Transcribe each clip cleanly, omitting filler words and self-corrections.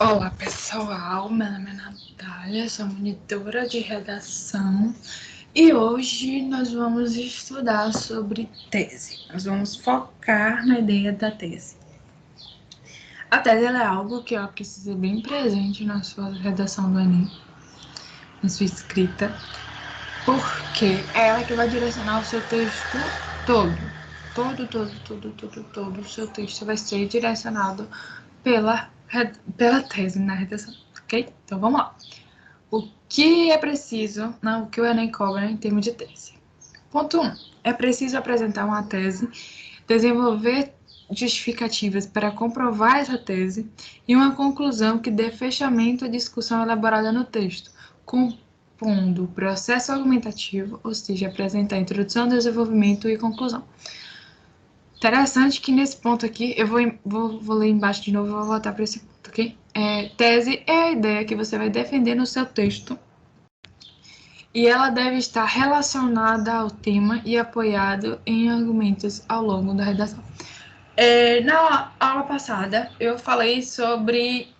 Olá pessoal, meu nome é Natália, sou monitora de redação e hoje nós vamos estudar sobre tese. Nós vamos focar na ideia da tese. A tese é algo que precisa bem presente na sua redação do Enem, na sua escrita, porque é ela que vai direcionar o seu texto todo. Todo o seu texto vai ser direcionado pela tese na redação, ok? Então vamos lá. O que é preciso, o que o Enem cobra em termos de tese? Ponto 1. É preciso apresentar uma tese, desenvolver justificativas para comprovar essa tese e uma conclusão que dê fechamento à discussão elaborada no texto, compondo o processo argumentativo, ou seja, apresentar introdução, desenvolvimento e conclusão. Interessante que nesse ponto aqui, eu vou ler embaixo de novo e vou voltar para esse ponto, ok? Tese é a ideia que você vai defender no seu texto e ela deve estar relacionada ao tema e apoiado em argumentos ao longo da redação. Na aula passada, eu falei sobre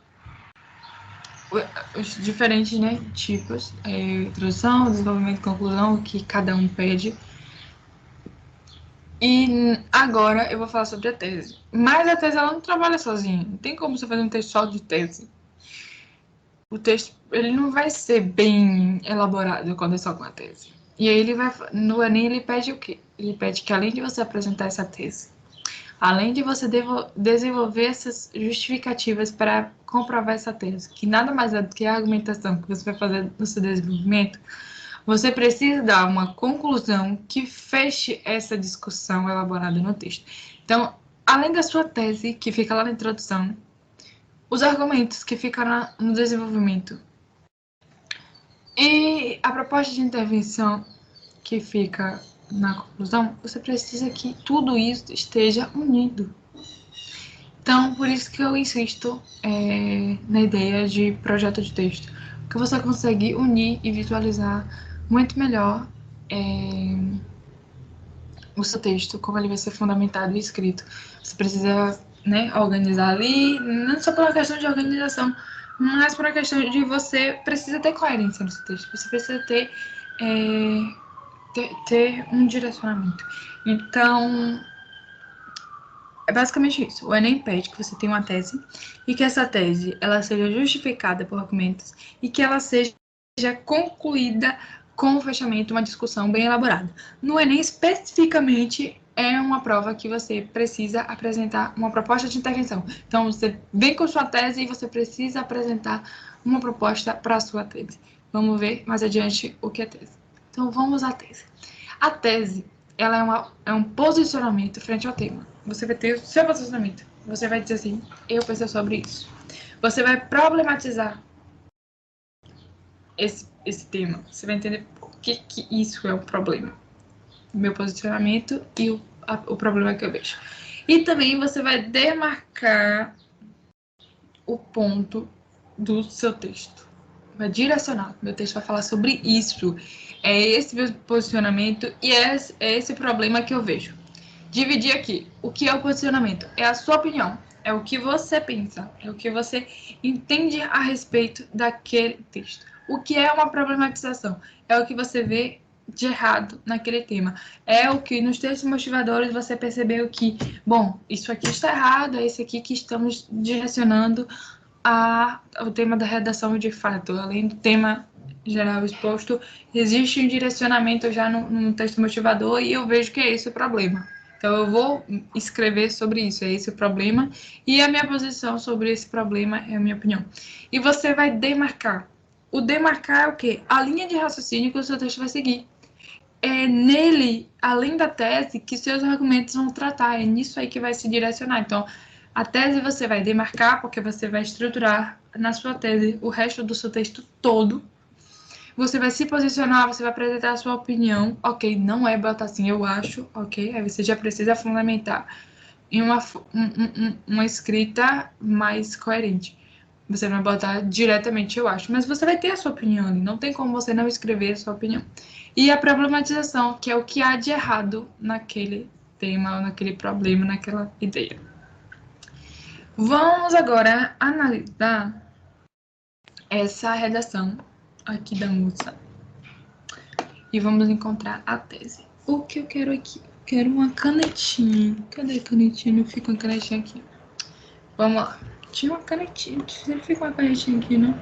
os diferentes tipos, introdução, desenvolvimento e conclusão, que cada um pede. E agora eu vou falar sobre a tese. Mas a tese ela não trabalha sozinha. Não tem como você fazer um texto só de tese. O texto ele não vai ser bem elaborado quando é só com a tese. E aí no Enem ele pede o quê? Ele pede que além de você apresentar essa tese, além de você desenvolver essas justificativas para comprovar essa tese, que nada mais é do que a argumentação que você vai fazer no seu desenvolvimento, você precisa dar uma conclusão que feche essa discussão elaborada no texto. Então, além da sua tese, que fica lá na introdução, os argumentos que ficam no desenvolvimento e a proposta de intervenção que fica na conclusão, você precisa que tudo isso esteja unido. Então, por isso que eu insisto na ideia de projeto de texto, porque você consegue unir e visualizar muito melhor o seu texto, como ele vai ser fundamentado e escrito. Você precisa organizar ali, não só por uma questão de organização, mas por uma questão de você precisa ter coerência no seu texto, você precisa ter um direcionamento. Então, é basicamente isso. O Enem pede que você tenha uma tese e que essa tese ela seja justificada por argumentos e que ela seja concluída com o fechamento, uma discussão bem elaborada. No Enem, especificamente, é uma prova que você precisa apresentar uma proposta de intervenção. Então, você vem com sua tese e você precisa apresentar uma proposta para a sua tese. Vamos ver mais adiante o que é tese. Então, vamos à tese. A tese, ela é um posicionamento frente ao tema. Você vai ter o seu posicionamento. Você vai dizer assim, eu penso sobre isso. Você vai problematizar esse tema. Você vai entender por que isso é um problema. O meu posicionamento e o problema que eu vejo. E também você vai demarcar o ponto do seu texto. Vai direcionar. Meu texto vai falar sobre isso. É esse meu posicionamento e é esse problema que eu vejo. Dividir aqui. O que é o posicionamento? É a sua opinião. É o que você pensa. É o que você entende a respeito daquele texto. O que é uma problematização? É o que você vê de errado naquele tema. É o que nos textos motivadores você percebeu que, bom, isso aqui está errado, é esse aqui que estamos direcionando ao tema da redação de fato. Além do tema geral exposto, existe um direcionamento já no texto motivador e eu vejo que é esse o problema. Então, eu vou escrever sobre isso, é esse o problema, e a minha posição sobre esse problema é a minha opinião. E você vai demarcar. O demarcar é o quê? A linha de raciocínio que o seu texto vai seguir. É nele, além da tese, que seus argumentos vão tratar, é nisso aí que vai se direcionar. Então, a tese você vai demarcar, porque você vai estruturar na sua tese o resto do seu texto todo. Você vai se posicionar, você vai apresentar a sua opinião. Ok, não é botar assim, eu acho, ok? Aí você já precisa fundamentar em uma escrita mais coerente. Você não vai botar diretamente, eu acho, mas você vai ter a sua opinião ali. Não tem como você não escrever a sua opinião. E a problematização, que é o que há de errado naquele tema, naquele problema, naquela ideia. Vamos agora analisar essa redação aqui da moça e vamos encontrar a tese. O que eu quero aqui? Quero uma canetinha. Cadê a canetinha? Não fica uma canetinha aqui. Vamos lá. Tinha uma canetinha. Sempre fica uma canetinha aqui, né?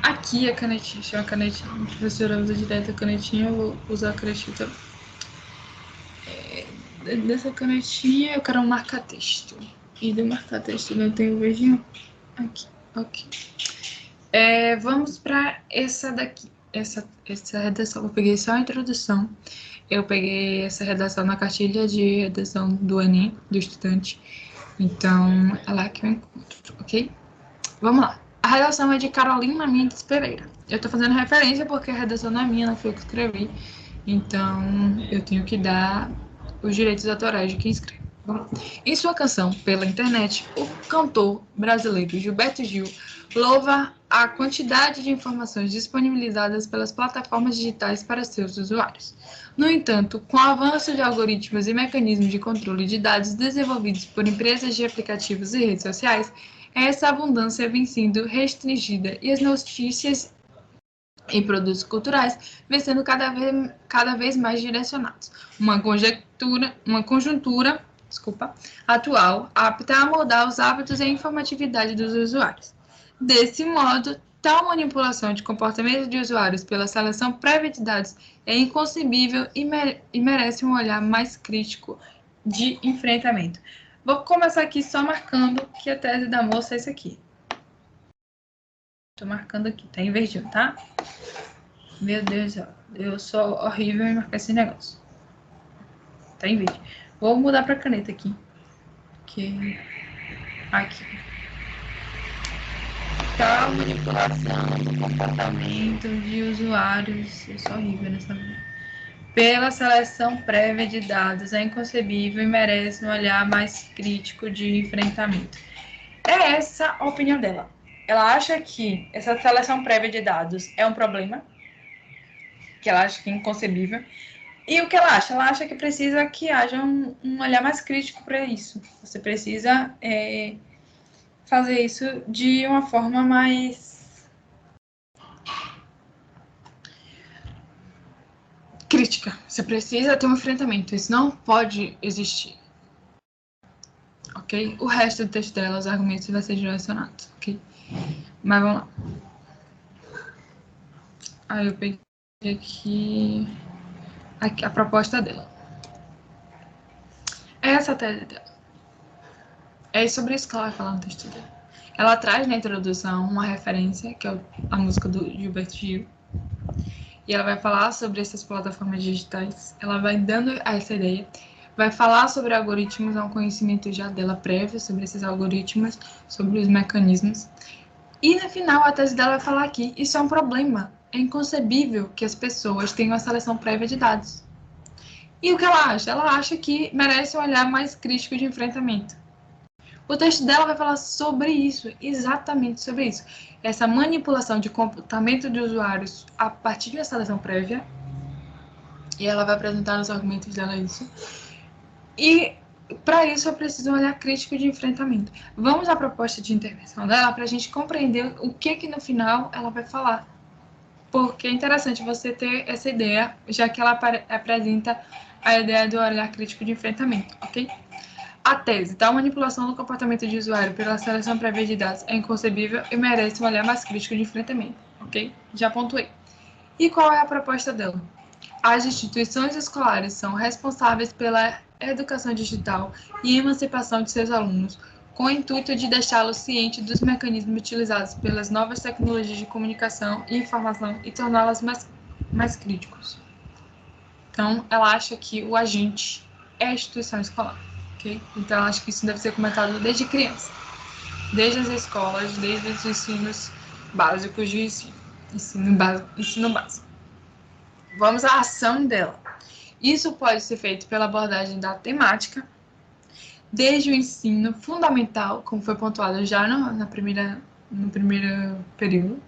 Aqui a canetinha. Tinha uma canetinha. A professora usa direto a canetinha. Eu vou usar a canetinha também. Dessa canetinha eu quero um marca-texto. E do marca-texto eu tenho o verdinho. Aqui. Ok. Vamos para essa daqui. Essa redação. Eu peguei só a introdução. Eu peguei essa redação na cartilha de redação do Enem, do estudante. Então, é lá que eu encontro, ok? Vamos lá. A redação é de Carolina Mendes Pereira. Eu tô fazendo referência porque a redação não é minha, não foi eu que escrevi. Então, eu tenho que dar os direitos autorais de quem escreve. Em sua canção Pela Internet, o cantor brasileiro Gilberto Gil louva a quantidade de informações disponibilizadas pelas plataformas digitais para seus usuários. No entanto, com o avanço de algoritmos e mecanismos de controle de dados desenvolvidos por empresas de aplicativos e redes sociais, essa abundância vem sendo restringida e as notícias e produtos culturais vêm sendo cada vez mais direcionados. Uma conjuntura atual apta a moldar os hábitos e a informatividade dos usuários. Desse modo, tal manipulação de comportamento de usuários pela seleção prévia de dados é inconcebível e merece um olhar mais crítico de enfrentamento. Vou começar aqui só marcando que a tese da moça é isso aqui. Tô marcando aqui, tá em verdinho, tá? Meu Deus do céu, eu sou horrível em marcar esse negócio. Tá em verde. Vou mudar pra caneta aqui. Aqui. Tal manipulação do comportamento de usuários. Eu sou horrível nessa vida. Pela seleção prévia de dados é inconcebível e merece um olhar mais crítico de enfrentamento. É essa a opinião dela. Ela acha que essa seleção prévia de dados é um problema, que ela acha que é inconcebível. E o que ela acha? Ela acha que precisa que haja um olhar mais crítico para isso. Você precisa fazer isso de uma forma mais crítica. Você precisa ter um enfrentamento. Isso não pode existir. Ok? O resto do texto dela, os argumentos, vai ser direcionados. Ok? Mas vamos lá. Aí eu peguei aqui a proposta dela. Essa tese dela. É sobre isso que ela vai falar no texto dela. Ela traz na introdução uma referência, que é a música do Gilberto Gil. E ela vai falar sobre essas plataformas digitais. Ela vai dando essa ideia. Vai falar sobre algoritmos, é um conhecimento já dela prévio sobre esses algoritmos, sobre os mecanismos. E no final a tese dela vai falar que isso é um problema. É inconcebível que as pessoas tenham a seleção prévia de dados. E o que ela acha? Ela acha que merece um olhar mais crítico de enfrentamento. O texto dela vai falar sobre isso, exatamente sobre isso. Essa manipulação de comportamento de usuários a partir de uma seleção prévia. E ela vai apresentar nos argumentos dela isso. E para isso eu preciso olhar crítico de enfrentamento. Vamos à proposta de intervenção dela para a gente compreender o que no final ela vai falar. Porque é interessante você ter essa ideia, já que ela apresenta a ideia do olhar crítico de enfrentamento, ok? A tese, tal manipulação do comportamento de usuário pela seleção prévia de dados é inconcebível e merece um olhar mais crítico de enfrentamento, ok? Já pontuei. E qual é a proposta dela? As instituições escolares são responsáveis pela educação digital e emancipação de seus alunos, com o intuito de deixá-los cientes dos mecanismos utilizados pelas novas tecnologias de comunicação e informação e torná-las mais críticos. Então, ela acha que o agente é a instituição escolar, ok? Então, ela acha que isso deve ser comentado desde criança, desde as escolas, desde os ensinos básicos de ensino básico. Vamos à ação dela. Isso pode ser feito pela abordagem da temática, desde o ensino fundamental, como foi pontuado já no primeiro período,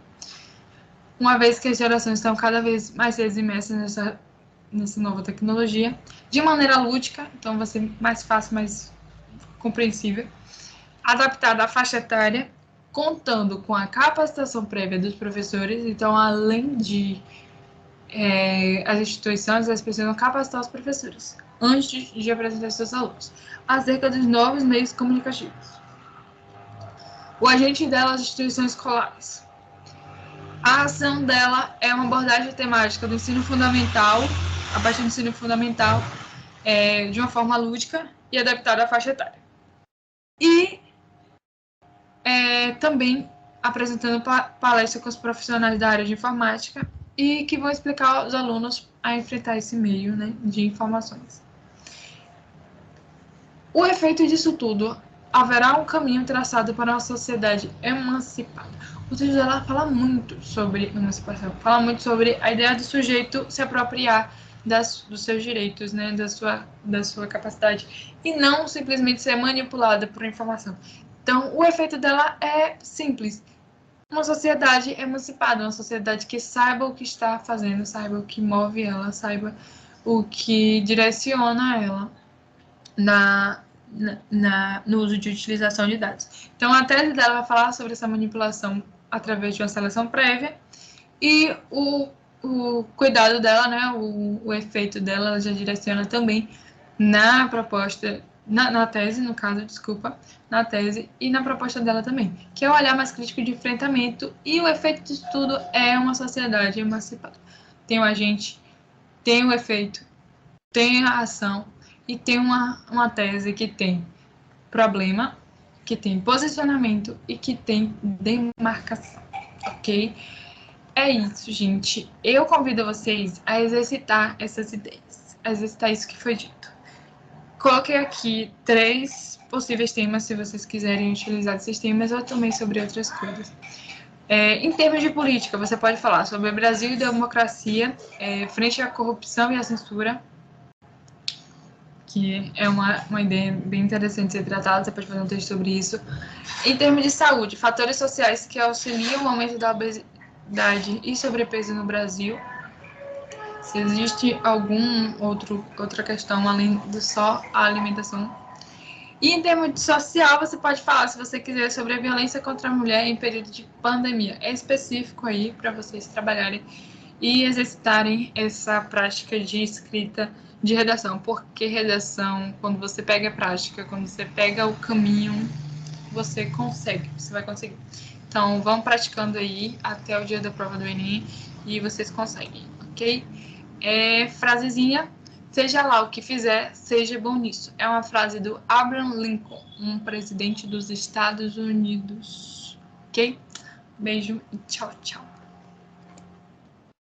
uma vez que as gerações estão cada vez mais imersas nessa nova tecnologia, de maneira lúdica, então vai ser mais fácil, mais compreensível, adaptada à faixa etária, contando com a capacitação prévia dos professores. Então, além de as instituições, elas precisam capacitar os professores antes de apresentar seus alunos acerca dos novos meios comunicativos. O agente dela, as instituições escolares. A ação dela é uma abordagem temática do ensino fundamental, a partir do ensino fundamental, de uma forma lúdica e adaptada à faixa etária. E também apresentando palestras com os profissionais da área de informática e que vão explicar aos alunos a enfrentar esse meio, né, de informações. O efeito disso tudo, haverá um caminho traçado para uma sociedade emancipada. O texto dela fala muito sobre emancipação, fala muito sobre a ideia do sujeito se apropriar dos seus direitos, né, da sua capacidade, e não simplesmente ser manipulada por informação. Então, o efeito dela é simples. Uma sociedade emancipada, uma sociedade que saiba o que está fazendo, saiba o que move ela, saiba o que direciona ela no uso de utilização de dados. Então, a tese dela vai falar sobre essa manipulação através de uma seleção prévia e o cuidado dela, né, o efeito dela, ela já direciona também na proposta, na tese, no caso, desculpa, na tese e na proposta dela também, que é o olhar mais crítico de enfrentamento, e o efeito disso tudo é uma sociedade emancipada. Tem o agente, tem o efeito, tem a ação e tem uma tese que tem problema, que tem posicionamento e que tem demarcação, ok? É isso, gente. Eu convido vocês a exercitar essas ideias, a exercitar isso que foi dito. Coloquei aqui 3 possíveis temas, se vocês quiserem utilizar esses temas, ou também sobre outras coisas. Em termos de política, você pode falar sobre o Brasil e democracia, frente à corrupção e à censura, que é uma ideia bem interessante de ser tratada, você pode fazer um texto sobre isso. Em termos de saúde, fatores sociais que auxiliam o aumento da obesidade e sobrepeso no Brasil. Se existe outra questão além do só a alimentação. E em termos de social, você pode falar, se você quiser, sobre a violência contra a mulher em período de pandemia. É específico aí para vocês trabalharem e exercitarem essa prática de escrita de redação. Porque redação, quando você pega a prática, quando você pega o caminho, você vai conseguir. Então, vão praticando aí até o dia da prova do Enem e vocês conseguem, ok? Frasezinha, seja lá o que fizer, seja bom nisso. É uma frase do Abraham Lincoln, um presidente dos Estados Unidos, ok? Beijo e tchau, tchau.